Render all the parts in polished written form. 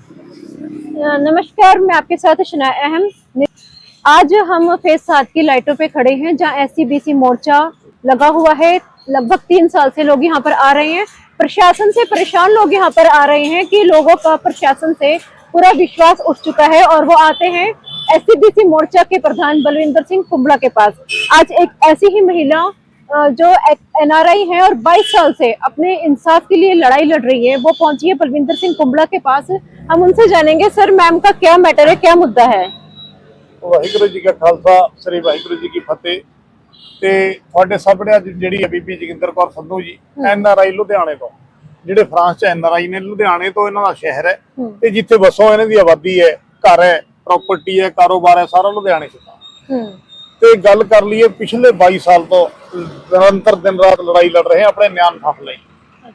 नमस्कार, मैं आपके साथ शना अहम। आज हम फेज 7 की लाइटों पे खड़े हैं जहां एससीबीसी मोर्चा लगा हुआ है। लगभग 3 साल से लोग यहां पर आ रहे हैं। प्रशासन से परेशान लोग यहां पर आ रहे हैं कि लोगों का प्रशासन से पूरा विश्वास उठ चुका है और वो आते हैं एससीबीसी मोर्चा के प्रधान बलविंदर सिंह कुंबड़ा के पास। आज एक ऐसी ही महिला जो एनआरआई है और 22 साल से अपने इंसाफ के लिए लड़ाई लड़ रही है, वो पहुंची है बलविंदर सिंह कुंबड़ा के पास। हम उनसे जानेंगे, सर मैम का क्या मैटर है, क्या मुद्दा है। वाहिगुरू जी का खालसा, श्री वाहिगुरू जी की फतेह। ਤੇ ਤੁਹਾਡੇ ਸਾਹਮਣੇ ਅੱਜ ਜਿਹੜੀ ਬੀਬੀ ਜੋਗਿੰਦਰ ਕੌਰ ਸੰਧੂ ਜੀ ਐਨਆਰਆਈ ਲੁਧਿਆਣੇ ਤੋਂ, ਜਿਹੜੇ ਫਰਾਂਸ ਚ ਐਨਆਰਆਈ ਨੇ, ਲੁਧਿਆਣੇ ਤੋਂ ਇਹਨਾਂ ਦਾ ਸ਼ਹਿਰ ਹੈ ਤੇ ਜਿੱਥੇ ਵਸੋਂ ਇਹਨਾਂ ਦੀ ਆਬਾਦੀ ਹੈ, ਘਰ ਹੈ, ਪ੍ਰਾਪਰਟੀ ਹੈ, ਕਾਰੋਬਾਰ ਹੈ, ਸਾਰਾ ਲੁਧਿਆਣੇ ਚ। ਤੇ ਗੱਲ ਕਰ ਲਈਏ ਪਿਛਲੇ 22 ਸਾਲ ਤੋਂ ਨਿਰੰਤਰ ਦਿਨ ਰਾਤ ਲੜਾਈ ਲੜ ਰਹੇ ਆਪਣੇ ਨਿਆਂ ਹੱਕ ਲਈ।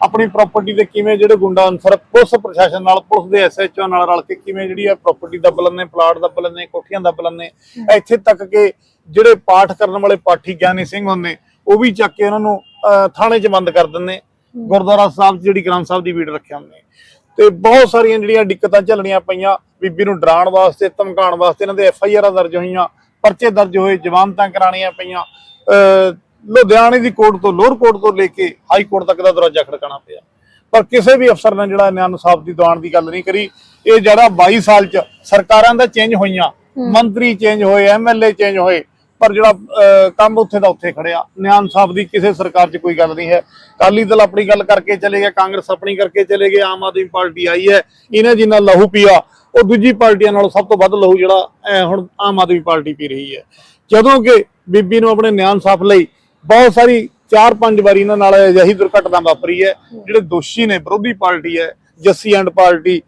ਆਪਣੀ ਪ੍ਰਾਪਰਟੀ ਦੇ ਕਿਵੇਂ ਜਿਹੜੇ ਗੁੰਡਾ ਅਨਸਰ ਪੁਲਿਸ ਪ੍ਰਸ਼ਾਸਨ ਨਾਲ, ਪੁਲਿਸ ਦੇ ਐਸਐਚਓ ਨਾਲ ਰਲ ਕੇ ਕਿਵੇਂ ਜਿਹੜੀ ਆ ਪ੍ਰਾਪਰਟੀ ਦੱਬ ਲੈਂਦੇ, ਪਲਾਟ ਦੱਬ ਲੈਂਦੇ, ਕੋਠੀਆਂ ਦੱਬ ਲੈਂਦੇ, ਇੱਥੇ ਤੱਕ ਕਿ ਜਿਹੜੇ ਪਾਠ ਕਰਨ ਵਾਲੇ ਪਾਠੀ ਗਿਆਨੀ ਸਿੰਘ ਹੁੰਦੇ ਉਹ ਵੀ ਚੱਕ ਕੇ ਉਹਨਾਂ ਨੂੰ ਥਾਣੇ 'ਚ ਬੰਦ ਕਰ ਦਿੰਦੇ। ਗੁਰਦੁਆਰਾ ਸਾਹਿਬ ਜਿਹੜੀ ਗ੍ਰੰਥ ਸਾਹਿਬ ਦੀ ਵੀੜ ਰੱਖਿਆ ਹੁੰਦੇ ਤੇ ਬਹੁਤ ਸਾਰੀਆਂ ਜਿਹੜੀਆਂ ਦਿੱਕਤਾਂ ਝੱਲਣੀਆਂ ਪਈਆਂ। ਬੀਬੀ ਨੂੰ ਡਰਾਉਣ ਵਾਸਤੇ, ਧਮਕਾਉਣ ਵਾਸਤੇ ਇਹਨਾਂ ਦੇ ਐਫਆਈਆਰਾਂ ਦਰਜ ਹੋਈਆਂ, ਪਰਚੇ ਦਰਜ ਹੋਏ, ਜ਼ਮਾਨਤਾਂ ਕਰਾਉਣੀਆਂ ਪਈਆਂ। ਲੁਧਿਆਣੇ ਦੀ ਕੋਰਟ ਤੋਂ, ਲੋਅਰ ਕੋਰਟ ਤੋਂ ਲੈ ਕੇ ਹਾਈ ਕੋਰਟ ਤੱਕ ਦਾ ਦਰਵਾਜ਼ਾ ਖੜਕਾਉਣਾ ਪਿਆ, ਪਰ ਕਿਸੇ ਵੀ ਅਫਸਰ ਨੇ ਜਿਹੜਾ ਨਿਆਂ ਇਨਸਾਫ ਦੀ ਦਿਵਾਉਣ ਦੀ ਗੱਲ ਨਹੀਂ ਕਰੀ। ਇਹ ਜਿਹੜਾ 22 ਸਾਲ 'ਚ ਸਰਕਾਰਾਂ ਦਾ ਚੇਂਜ ਹੋਈਆਂ, ਮੰਤਰੀ ਚੇਂਜ ਹੋਏ, ਐਮਐਲਏ ਚੇਂਜ ਹੋਏ, ਪਰ ਜਿਹੜਾ ਕੰਮ ਉੱਥੇ ਦਾ ਉੱਥੇ ਖੜਿਆ। ਨਿਆਂ ਇਨਸਾਫ ਦੀ ਕਿਸੇ ਸਰਕਾਰ 'ਚ ਕੋਈ ਗੱਲ ਨਹੀਂ ਹੈ। ਅਕਾਲੀ ਦਲ ਆਪਣੀ ਗੱਲ ਕਰਕੇ ਚਲੇ ਗਿਆ, ਕਾਂਗਰਸ ਆਪਣੀ ਕਰਕੇ ਚਲੇ ਗਏ, ਆਮ ਆਦਮੀ ਪਾਰਟੀ ਆਈ ਹੈ। ਇਹਨੇ ਜਿੰਨਾ ਲਹੂ ਪੀਆ ਉਹ ਦੂਜੀ ਪਾਰਟੀਆਂ ਨਾਲੋਂ ਸਭ ਤੋਂ ਵੱਧ ਲਹੂ ਜਿਹੜਾ ਹੁਣ ਆਮ ਆਦਮੀ ਪਾਰਟੀ ਪੀ ਰਹੀ ਹੈ। ਜਦੋਂ ਕਿ ਬੀਬੀ ਨੂੰ ਆਪਣੇ ਨਿਆਂ ਇਨਸਾਫ ਲਈ ਬਹੁਤ ਸਾਰੀ 4-5 ਵਾਰੀ ਇਹਨਾਂ ਨਾਲ ਅਜਿਹੀ ਦੁਰਘਟਨਾ ਵਾਪਰੀ ਹੈ। ਜਿਹੜੇ ਦੋਸ਼ੀ ਨੇ ਵਿਰੋਧੀ ਪਾਰਟੀ ਹੈ, Jassi and party,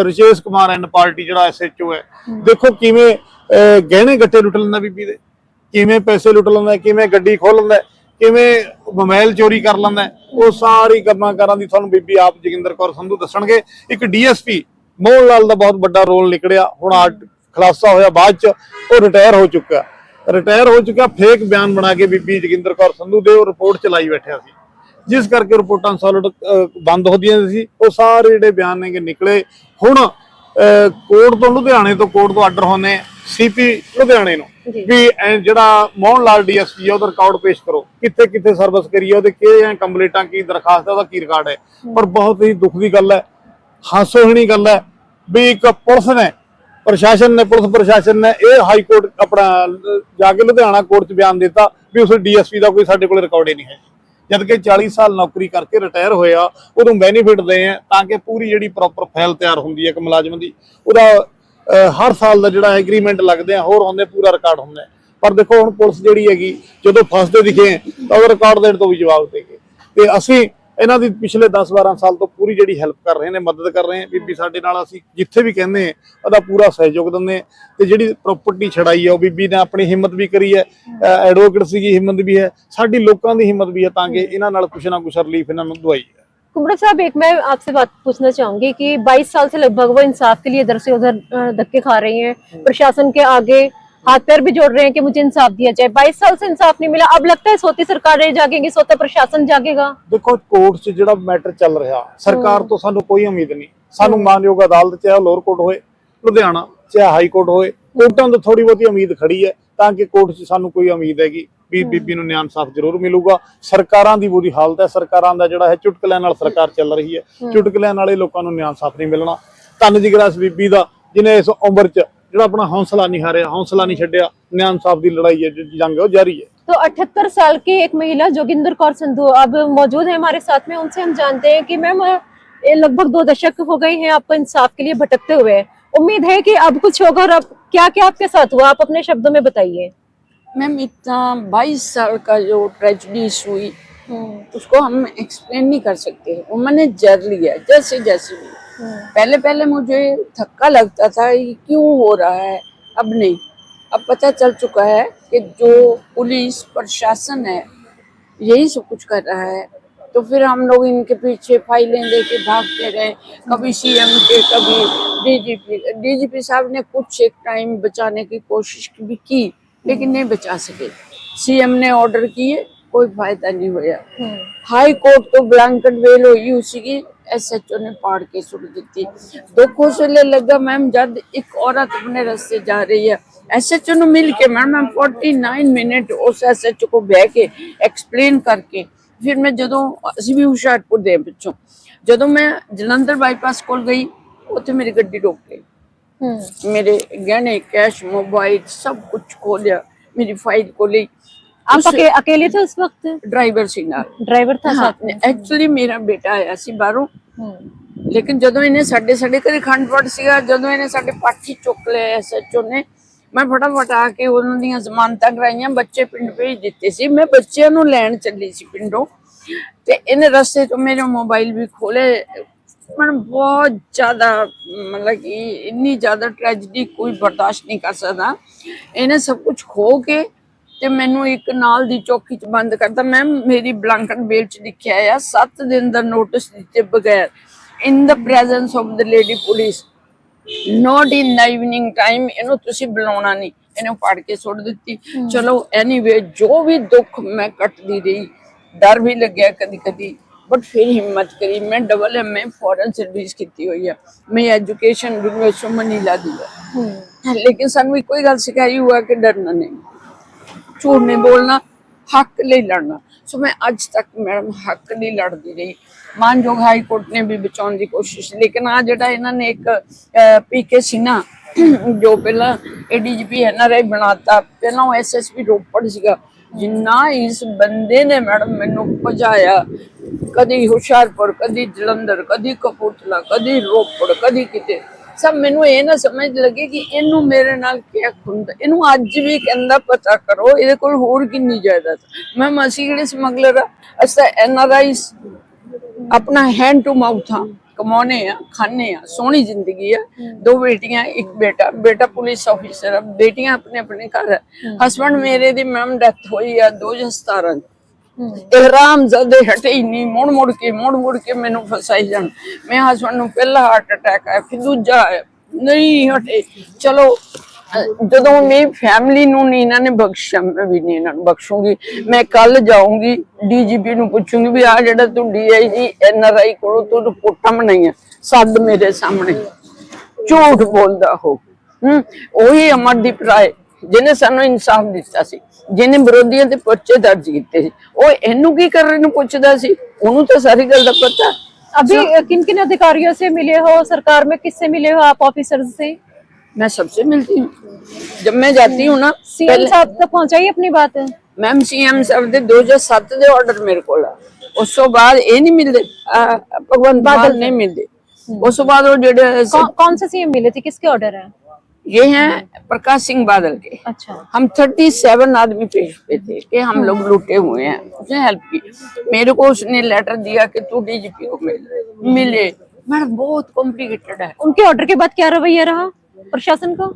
Rajesh Kumar and party ਜਿਹੜਾ ਐਸਐਚਓ ਹੈ, ਦੇਖੋ ਕਿਵੇਂ ਗਹਿਣੇ ਗੱਟੇ ਲੁੱਟ ਲੈਂਦਾ ਬੀਬੀ ਦੇ, ਕਿਵੇਂ ਪੈਸੇ ਲੁੱਟ ਲੈਂਦਾ, ਕਿਵੇਂ ਗੱਡੀ ਖੋਹ ਲੈਂਦਾ, ਕਿਵੇਂ ਮੋਬਾਈਲ ਚੋਰੀ ਕਰ ਲੈਂਦਾ। ਉਹ ਸਾਰੀ ਕੰਮਾਂ ਕਾਰਾਂ ਦੀ ਤੁਹਾਨੂੰ ਬੀਬੀ ਆਪ ਜੋਗਿੰਦਰ ਕੌਰ ਸੰਧੂ ਦੱਸਣਗੇ। ਇੱਕ ਡੀਐਸਪੀ ਮੋਹਨ ਲਾਲ ਦਾ ਬਹੁਤ ਵੱਡਾ ਰੋਲ ਨਿਕਲਿਆ, ਹੁਣ ਖੁਲਾਸਾ ਹੋਇਆ ਬਾਅਦ ਚ, ਉਹ ਰਿਟਾਇਰ ਹੋ ਚੁੱਕਾ। ਫੇਕ ਬਿਆਨ ਬਣਾ ਕੇ ਬੀਬੀ ਜੋਗਿੰਦਰ ਕੌਰ ਸੰਧੂ ਦੇ ਉਹ ਰਿਪੋਰਟ ਚਲਾਈ ਬੈਠਿਆ ਸੀ, ਜਿਸ ਕਰਕੇ ਰਿਪੋਰਟਾਂ ਸੌਲਿਡ ਬੰਦ ਹੁੰਦੀਆਂ ਸੀ। ਉਹ ਸਾਰੇ ਜਿਹੜੇ ਬਿਆਨ ਨੇ ਨਿਕਲੇ। ਹੁਣ ਕੋਰਟ ਤੋਂ, ਲੁਧਿਆਣੇ ਤੋਂ ਕੋਰਟ ਤੋਂ ਆਰਡਰ ਹੋਣੇ ਸੀਪੀ ਲੁਧਿਆਣੇ ਨੂੰ ਵੀ ਜਿਹੜਾ ਮੋਹਨ ਲਾਲ ਡੀਐਸਪੀ ਆ ਉਹਦਾ ਰਿਕਾਰਡ ਪੇਸ਼ ਕਰੋ, ਕਿੱਥੇ ਕਿੱਥੇ ਸਰਵਿਸ ਕਰੀ, ਉਹਦੇ ਕੀ ਕੰਪਲੇਂਟਾਂ, ਕੀ ਦਰਖਾਸਤ, ਉਹਦਾ ਕੀ ਰਿਕਾਰਡ ਹੈ। ਪਰ ਬਹੁਤ ਹੀ ਦੁੱਖ ਦੀ ਗੱਲ ਹੈ, ਹਾਸੋਹੀਣੀ ਗੱਲ ਹੈ ਵੀ ਇੱਕ ਪੁਲਿਸ ਨੇ, ਪੁਲਿਸ ਪ੍ਰਸ਼ਾਸਨ ਨੇ ਇਹ ਹਾਈ ਕੋਰਟ ਆਪਣਾ ਜਾ ਕੇ ਲੁਧਿਆਣਾ ਕੋਰਟ 'ਚ ਬਿਆਨ ਦਿੱਤਾ ਵੀ ਉਸ ਡੀਐਸਪੀ ਦਾ ਕੋਈ ਸਾਡੇ ਕੋਲ ਰਿਕਾਰਡ ਹੀ ਨਹੀਂ ਹੈ, ਜਦ ਕਿ 40 ਸਾਲ ਨੌਕਰੀ ਕਰਕੇ ਰਿਟਾਇਰ ਹੋਇਆ। ਉਹਨੂੰ ਬੈਨੀਫਿਟ ਦੇ ਆ ਤਾਂ ਕਿ ਪੂਰੀ ਜਿਹੜੀ ਪ੍ਰੋਪਰ ਫਾਈਲ ਤਿਆਰ ਹੁੰਦੀ ਹੈ ਇੱਕ ਮੁਲਾਜ਼ਮ ਦੀ, ਉਹਦਾ ਹਰ ਸਾਲ ਦਾ ਜਿਹੜਾ ਐਗਰੀਮੈਂਟ ਲੱਗਦੇ ਆ, ਹੋਰ ਹੁੰਦੇ, ਪੂਰਾ ਰਿਕਾਰਡ ਹੁੰਦਾ। ਪਰ ਦੇਖੋ ਹੁਣ ਪੁਲਿਸ ਜਿਹੜੀ ਹੈਗੀ ਜਦੋਂ ਫਸਦੇ ਦਿਖੇ ਤਾਂ ਉਹ ਰਿਕਾਰਡ ਦੇਣ ਤੋਂ ਵੀ ਜਵਾਬ ਦੇ ਗਏ। ਤੇ ਅਸੀਂ ਇਹਨਾਂ ਦੀ ਪਿਛਲੇ 10-12 ਸਾਲ ਤੋਂ ਪੂਰੀ ਜਿਹੜੀ ਹੈਲਪ ਕਰ ਰਹੇ ਨੇ, ਮਦਦ ਕਰ ਰਹੇ ਹਾਂ। ਬੀਬੀ ਸਾਡੇ ਨਾਲ, ਅਸੀਂ ਜਿੱਥੇ ਵੀ ਕਹਿੰਦੇ ਹਾਂ ਉਹਦਾ ਪੂਰਾ ਸਹਿਯੋਗ ਦਿੰਦੇ ਹਾਂ। ਤੇ ਜਿਹੜੀ ਪ੍ਰਾਪਰਟੀ ਛੜਾਈ ਹੈ ਉਹ ਬੀਬੀ ਨੇ ਆਪਣੀ ਹਿੰਮਤ ਵੀ ਕਰੀ ਹੈ, ਐਡਵੋਕੇਟ ਸੀਗੀ, ਹਿੰਮਤ ਵੀ ਹੈ, ਸਾਡੀ ਲੋਕਾਂ ਦੀ ਹਿੰਮਤ ਵੀ ਹੈ ਤਾਂ ਕਿ ਇਹਨਾਂ ਨਾਲ ਕੁਛ ਨਾ ਕੁਛ ਰਿਲੀਫ ਇਹਨਾਂ ਨੂੰ ਦਵਾਈ है। कुंबड़ा साहब, एक मैं आपसे बात पूछना चाहूंगी कि 22 साल से लगभग वो इंसाफ के लिए इधर से उधर धक्के खा रही हैं, प्रशासन के आगे हाथ पैर भी जोड़ रहे हैं कि मुझे इंसाफ दिया जाए। 22 साल से इंसाफ नहीं मिला। अब लगता है सोती सरकारें जागेंगी, सोता प्रशासन जागेगा। देखो कोर्ट च ਜਿਹੜਾ मैटर ਚੱਲ ਰਿਹਾ, ਸਰਕਾਰ ਤੋਂ ਸਾਨੂੰ ਕੋਈ ਉਮੀਦ ਨਹੀਂ। ਸਾਨੂੰ ਮਾਨਯੋਗ ਅਦਾਲਤ ਚਾਹੇ ਲੋਅਰ ਕੋਰਟ ਹੋਏ ਲੁਧਿਆਣਾ, ਚਾਹੇ ਹਾਈ ਕੋਰਟ ਹੋਏ, ਕੋਰਟਾਂ ਤੋਂ ਥੋੜੀ ਬਹੁਤੀ ਉਮੀਦ ਖੜੀ ਹੈ ਤਾਂ ਕਿ ਕੋਰਟ 'ਚ ਸਾਨੂੰ ਕੋਈ ਉਮੀਦ ਹੈਗੀ ਵੀ ਬੀਬੀ ਨੂੰ ਨਿਆਂ ਇਨਸਾਫ ਜ਼ਰੂਰ ਮਿਲੂਗਾ। ਸਰਕਾਰਾਂ ਦੀ ਬੁਰੀ ਹਾਲਤ ਹੈ, ਸਰਕਾਰਾਂ ਦਾ ਜਿਹੜਾ ਹੈ ਚੁਟਕਲਿਆਂ ਨਾਲ ਸਰਕਾਰ ਚੱਲ ਰਹੀ ਹੈ, ਚੁਟਕਲਿਆਂ ਨਾਲੇ ਲੋਕਾਂ ਨੂੰ ਨਿਆਂ ਇਨਸਾਫ ਨਹੀਂ ਮਿਲਣਾ। ਧੰਨ ਜਿਗਰਾ ਇਸ ਬੀਬੀ ਦਾ ਜਿਹਨੇ ਇਸ ਉਮਰ 'ਚ ਜਿਹੜਾ अपना हौसला नहीं हारिया, हौसला नहीं छड्डिया। न्याय इंसाफ दी लड़ाई है, जंग है, जारी है। तो 78 साल की एक महिला जोगिंदर कौर संधू अब मौजूद है हमारे साथ में। उनसे हम जानते हैं कि मैम लगभग 2 दशक हो गए हैं आपको इंसाफ के लिए भटकते हुए। उम्मीद है कि अब कुछ होगा। और अब क्या क्या आपके साथ हुआ, आप अपने शब्दों में बताइए। मैम इतना 22 साल का जो ट्रेजेडीज हुई उसको हम एक्सप्लेन नहीं कर सकते। वो मैंने जर लिया जैसे जैसे भी। पहले मुझे धक्का लगता था ये क्यों हो रहा है, अब नहीं। अब पता चल चुका है कि जो पुलिस प्रशासन है यही सब कुछ कर रहा है। तो फिर हम लोग इनके पीछे फाइलें लेके भागते रहे, कभी सीएम के, कभी डीजीपी साहब ने कुछ एक टाइम बचाने की कोशिश भी की लेकिन नहीं बचा सके। सीएम ने ऑर्डर किए, कोई फायदा नहीं होया। हाई कोर्ट तो ब्लैंकेट बेल हुई उसी की, SHO ने पाड़ के सुट दी। दुख उस वेले लगा मैम जब एक औरत अपने रास्ते जा रही है, SHO ने मिल के मैम 49 मिनट उस SHO को बह के एक्सप्लेन करके फिर मैं ਜਦੋਂ ਅਸੀਂ ਵੀ ਹੁਸ਼ਿਆਰਪੁਰ ਦੇ ਪਿੱਛੋਂ ਜਦੋਂ ਮੈਂ ਜਲੰਧਰ ਬਾਈਪਾਸ ਕੋਲ ਗਈ ਉੱਥੇ ਮੇਰੀ ਗੱਡੀ ਰੋਕ ਗਈ। मेरे गहने कैश मोबाइल सब कुछ खो लिया, मेरी फाइल को ली। आप अकेले थे उस वक्त? ड्राइवर सी ना, ड्राइवर था साथ में? एक्चुअली मेरा बेटा आया सी बाहरों, लेकिन ਜਦੋਂ ਇਹਨੇ ਸਾਡੇ ਘਰੇ ਖੰਡ ਪਾਠ ਸੀਗਾ, ਜਦੋਂ ਇਹਨੇ ਸਾਡੇ ਪਾਠੀ ਚੁੱਕ ਲਿਆ SHO ਨੇ, ਮੈਂ ਫਟਾਫਟ ਆ ਕੇ ਉਹਨਾਂ ਦੀਆਂ ਜ਼ਮਾਨਤਾਂ ਕਰਾਈਆਂ, ਬੱਚੇ ਪਿੰਡ ਭੇਜ ਦਿੱਤੇ ਸੀ। ਮੈਂ ਬੱਚਿਆਂ ਨੂੰ ਲੈਣ ਚੱਲੀ ਸੀ ਪਿੰਡੋਂ ਤੇ ਇਹਨੇ ਰਸਤੇ ਤੋਂ ਮੇਰੇ ਮੋਬਾਈਲ ਵੀ ਖੋਲੇ। मैं बहुत ज्यादा मतलब कि इन्नी ज्यादा ट्रेजिडी कोई बर्दाश्त नहीं कर सकता। इन्हें सब कुछ खो के ते मैनू एक नाल दी चौकी च बंद करता। मैम मेरी ब्लैंकेट बेल च लिखिया है 7 दिन का नोटिस दिते बगैर in the presence of the lady police not in the evening time इन्हों तुसी बुलाना नहीं, इन्हें फाड़ के सुट दी। चलो एनीवे जो भी दुख मैं कटदी रही, डर भी लग्या कदी कदी, बट फिर हिम्मत करी। मैं डबल MA फॉरेन सर्विस की हुई है, मैं एजुकेशन यूनिवर्सिटी मनीला दी है, लेकिन सानू एक ही गल सिखाई हुआ कि डरना नहीं, झूठ नहीं बोलना, हक नहीं लड़ना। सो मैं अज तक मैडम हक नहीं लड़ती रही। मानयोग हाई कोर्ट ने भी बचाने की कोशिश, लेकिन आ जड़ा इन्होंने एक PK सी ना जो पहला ADGP NRI बनाता, पहला SSP रोपड़ सीगा, जिन्ना इस बंदे ने मैडम मैनू भजाया, कदी हुशियारपुर, कदी जलंधर, कदी कपूरथला, कदी रोपड़, कदी किते, सब मैनू ये ना समझ लगे कि इनू मेरे नाल क्या खुंदा। इनू अज भी कहंदा पता करो इहदे कोल होर किन्नी जायदाद। मैम असीं किहड़े स्मगलर आ, असीं तां NRIs अपना हैंड टू माउथ हाँ, कमाने आ, खाने आ, सोहनी जिंदगी है। 2 बेटियां एक बेटा, बेटा पुलिस ऑफिसर है, बेटियां अपने अपने घर है। हस्बैंड मेरे दी मैम डेथ हुई है 2017। इहराम ज़दे हटे ही नहीं, मुड़ के मैनू फसाई जान। मैं हस्बैंड नू पहला हार्ट अटैक आया, फिर दूजा आया, नहीं हटे। चलो ਜਦੋਂ मेरी फैमिली नू नहीं इन्होंने बख्शा, मैं भी नहीं इन्होंने बख्शूंगी। मैं कल जाऊंगी DGP नू पूछूंगी भी आ जेड़ा तू DIG NRI को तू रिपोर्टां बनाईयां सद मेरे सामने, झूठ बोलदा हो। ਉਹੀ ਅਮਰਦੀਪ ਰਾਏ ਜਿਹਨੇ ਸਾਨੂੰ ਇਨਸਾਫ ਦਿੱਤਾ ਸੀ, ਜਿਹਨੇ ਵਿਰੋਧੀਆਂ ਤੇ ਪਰਚੇ ਦਰਜ ਕੀਤੇ ਸੀ, ਉਹ ਇਹਨੂੰ ਕੀ ਕਰਨ ਨੂੰ ਪੁੱਛਦਾ ਸੀ? ਉਹਨੂੰ ਤਾਂ ਸਾਰੀ ਗੱਲ ਦਾ ਪਤਾ। अभी किन किन अधिकारियों से मिले हो, सरकार में किससे मिले हो आप ऑफिसर्स से? मैं सबसे मिलती हूँ जब मैं जाती हूँ ना। CM साहब तक पहुंचाई अपनी बात? मैम CM साहब दे 2007 दे ऑर्डर मेरे को उस तो बाद ये नहीं मिलते, भगवंत बादल नहीं मिलते। उस तो बाद वो जेडे कौन से CM मिले थे, किसके ऑर्डर है? ये हैं प्रकाश सिंह बादल के। अच्छा। हम 37 आदमी पेश पे थे कि हम लोग लूटे हुए हैं, उसने हेल्प की। मेरे को उसने लेटर दिया कि तू DGP को मिले। मैडम बहुत कॉम्प्लिकेटेड है। उनके ऑर्डर के बाद क्या रवैया रहा प्रशासन का?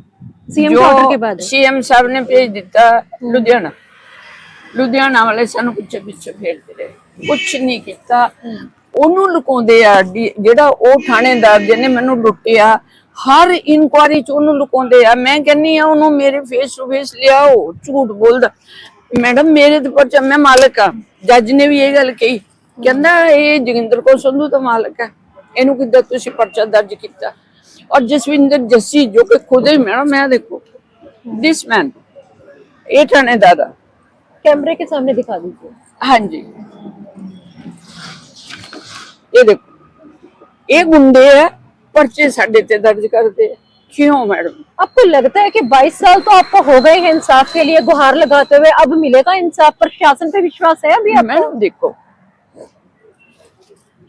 CM के ऑर्डर के बाद CM साहब ने भेज दिता लुधियाना वाले सानू पीछे पीछे फेरते रहे, कुछ नहीं किया। ਉਹਨੂੰ ਲੁਕਾਉਂਦੇ ਆ, ਜਿਹੜਾ ਉਹ ਥਾਣੇਦਾਰ ਜਿਹਨੇ ਮੈਨੂੰ ਲੁੱਟਿਆ ਹਰ ਇਨਕੁਆਰੀ ਚ ਉਹਨੂੰ ਲੁਕਾਉਂਦੇ ਆ। ਮੈਂ ਕਹਿੰਨੀ ਆ ਉਹਨੂੰ ਮੇਰੇ ਫੇਸ ਟੂ ਫੇਸ ਲਿਆਓ, ਝੂਠ ਬੋਲਦਾ। ਮੈਡਮ ਮੇਰੇ ਤੇ ਪਰਚਾ, ਮੈਂ ਮਾਲਕ ਆ। ਜੱਜ ਨੇ ਵੀ ਇਹ ਗੱਲ ਕਹੀ, ਕਹਿੰਦਾ ਇਹ ਜੋਗਿੰਦਰ ਕੌਰ ਸੰਧੂ ਤਾਂ ਮਾਲਕ ਹੈ, ਇਹਨੂੰ ਕਿੱਦਾਂ ਤੁਸੀਂ ਪਰਚਾ ਦਰਜ ਕੀਤਾ? और जसविंदर जस्सी जो कि खुद ही मैडम, मैं देखो दिस मैन ये थानेदार कैमरे के सामने दिखा दीजिए। हाँ जी, ये देखो ये गुंडे है, पर्चे साडे ते दर्ज करते। क्यों मैडम? आपको लगता है कि 22 साल तो आपको हो गए हैं इंसाफ के लिए गुहार लगाते हुए, अब मिलेगा इंसाफ? प्रशासन पे विश्वास है अभी आपको? मैडम देखो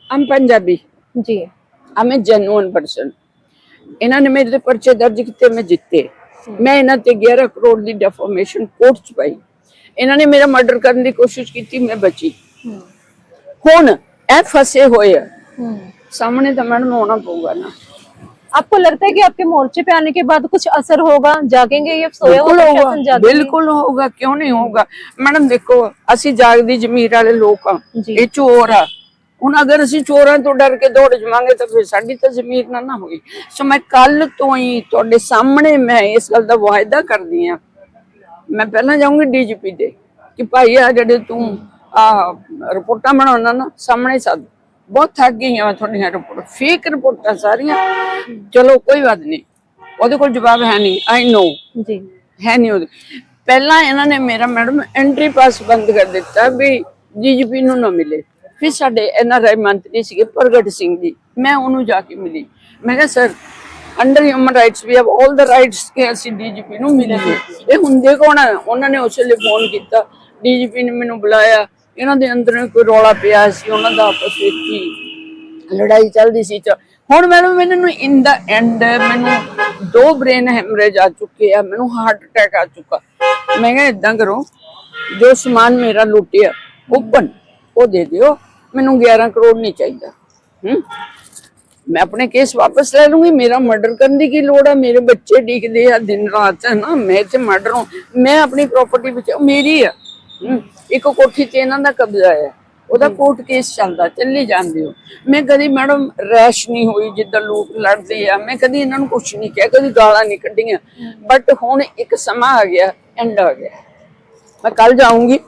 हम पंजाबी जी, हमें जेन्युइन पर्सन, इन्होंने मेरे पर्चे दर्ज किए, मैं जिते। मैं इन्होंने 11 करोड़ की डेफोमेशन कोर्ट च पाई। इन्होंने मेरा मर्डर करने की कोशिश की, मैं बची। हुण ए फसे हुए सामने तो मैडम होना पऊगा ना। आपको लगता है कि आपके मोर्चे पे आने के बाद कुछ असर होगा? जागेंगे ये सोया हुआ प्रशासन जागेगा? बिल्कुल होगा, क्यों नहीं होगा। मैडम देखो असी जागदी जमीर वाले लोग हाँ, ये चोर आ। ਹੁਣ ਅਗਰ ਅਸੀਂ ਚੋਰਾਂ ਤੋਂ ਡਰ ਕੇ ਦੌੜ ਜਾਵਾਂਗੇ ਤਾਂ ਫਿਰ ਸਾਡੀ ਤਾਂ ਜ਼ਮੀਰ ਨਾ ਹੋਈ। ਸੋ ਮੈਂ ਕੱਲ ਤੋਂ ਹੀ ਤੁਹਾਡੇ ਸਾਹਮਣੇ ਮੈਂ ਇਸ ਗੱਲ ਦਾ ਵਾਅਦਾ ਕਰਦੀ ਆ, ਮੈਂ ਪਹਿਲਾਂ ਜਾਊਂਗੀ DGP ਦੇ ਕਿ ਭਾਈ ਆ ਜਿਹੜੇ ਤੂੰ ਆ ਰਿਪੋਰਟਾਂ ਬਣਾਉਣਾ ਨਾ ਸਾਹਮਣੇ ਸੱਦ, बहुत थक गई हाँ थोड़िया रिपोर्ट, फेक रिपोर्टा सारिया। चलो कोई बात नहीं, ਉਹਦੇ ਕੋਲ जवाब है नहीं, आई नो जी है नहीं ਉਹਦੇ। ਪਹਿਲਾਂ ਇਹਨਾਂ ਨੇ ਮੇਰਾ ਮੈਡਮ ਐਂਟਰੀ ਪਾਸ ਬੰਦ ਕਰ ਦਿੱਤਾ ਵੀ ਡੀਜੀਪੀ ਨੂੰ ਨਾ ਮਿਲੇ। ਫਿਰ ਸਾਡੇ ਐਨਆਰਆਈ ਮੰਤਰੀ ਸੀਗੇ ਪ੍ਰਗਟ ਸਿੰਘ ਜੀ, ਮੈਂ ਉਹਨੂੰ ਜਾ ਕੇ ਮਿਲੀ। ਮੈਂ ਕਿਹਾ sir under human rights we have all the rights ਕਿ ਅਸੀਂ ਡੀਜੀਪੀ ਨੂੰ ਮਿਲੀਏ। ਇਹ ਹੁੰਦੇ ਕੌਣ ਹੈ? ਉਹਨਾਂ ਨੇ ਉਸ ਵੇਲੇ ਫੋਨ ਕੀਤਾ, ਡੀਜੀਪੀ ਨੇ ਮੈਨੂੰ ਬੁਲਾਇਆ। ਇਹਨਾਂ ਦੇ ਅੰਦਰ ਕੋਈ ਰੌਲਾ ਪਿਆ ਸੀ, ਉਹਨਾਂ ਦਾ ਆਪਸ ਵਿੱਚ ਹੀ ਲੜਾਈ ਚੱਲਦੀ ਸੀ। ਹੁਣ ਮੈਨੂੰ ਇਨ ਦਾ ਐਂਡ ਮੈਨੂੰ 2 ਬ੍ਰੇਨ ਹੈਮਰੇਜ ਆ ਚੁੱਕੇ ਆ, ਮੈਨੂੰ ਹਾਰਟ ਅਟੈਕ ਆ ਚੁੱਕਾ। ਮੈਂ ਕਿਹਾ ਇਦਾਂ ਕਰੋ, ਜੋ ਸਮਾਨ ਮੇਰਾ ਲੁੱਟਿਆ ਓਪਨ ਉਹ ਦੇ ਦਿਓ, ਮੈਨੂੰ 11 ਕਰੋੜ ਨਹੀਂ ਚਾਹੀਦਾ। मैं अपने केस वापस ले लूंगी, मेरा मर्डर करने की लोड़ है, मेरे बच्चे डिगते हैं दिन रात है ना, मैं इतने मर्डर हूँ, मैं अपनी प्रॉपर्टी बचा मेरी है। एक कोठी ते इन्हां दा कब्जा है, ਉਹਦਾ ਕੋਰਟ ਕੇਸ ਚੱਲਦਾ, ਚੱਲੀ ਜਾਂਦੇ ਹੋ। ਮੈਂ ਕਦੀ ਮੈਡਮ ਰੈਸ਼ ਨਹੀਂ ਹੋਈ ਜਿੱਦਾਂ ਲੋਕ ਲੜਦੇ ਆ, ਮੈਂ ਕਦੀ ਇਹਨਾਂ ਨੂੰ ਕੁਛ ਨਹੀਂ ਕਿਹਾ, ਕਦੀ ਗਾਲਾਂ ਨਹੀਂ ਕੱਢੀਆਂ। ਬਟ ਹੁਣ ਇੱਕ ਸਮਾਂ ਆ ਗਿਆ, ਐਂਡ ਆ ਗਿਆ। ਮੈਂ ਕੱਲ ਜਾਊंगी,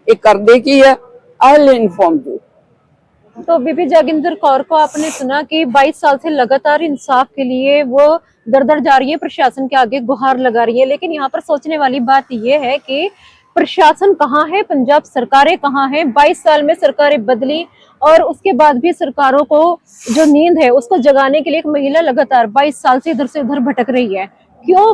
ਇਹ ਕਰਦੇ ਕੀ ਆ, आई विल इन्फॉर्म यू। तो बीबी जोगिंदर कौर को आपने सुना कि 22 साल से लगातार इंसाफ के लिए वो दर जा रही है, प्रशासन के आगे गुहार लगा रही है। लेकिन यहाँ पर सोचने वाली बात यह है कि प्रशासन कहाँ है, पंजाब सरकारें कहाँ है? 22 साल में सरकारें बदली और उसके बाद भी सरकारों को जो नींद है उसको जगाने के लिए एक महिला लगातार 22 साल से इधर भटक रही है। क्यों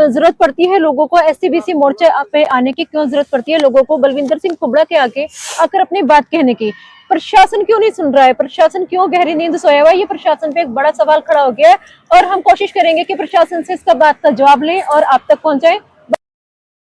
जरूरत पड़ती है लोगों को SCBC मोर्चा पे आने की? क्यों जरूरत पड़ती है लोगों को बलविंदर सिंह कुबड़ा के आगे आकर अपनी बात कहने की? प्रशासन क्यों नहीं सुन रहा है? प्रशासन क्यों गहरी नींद सोया हुआ है? ये प्रशासन पे एक बड़ा सवाल खड़ा हो गया है और हम कोशिश करेंगे कि प्रशासन से इसका बात का जवाब लें और आप तक पहुंचाएं।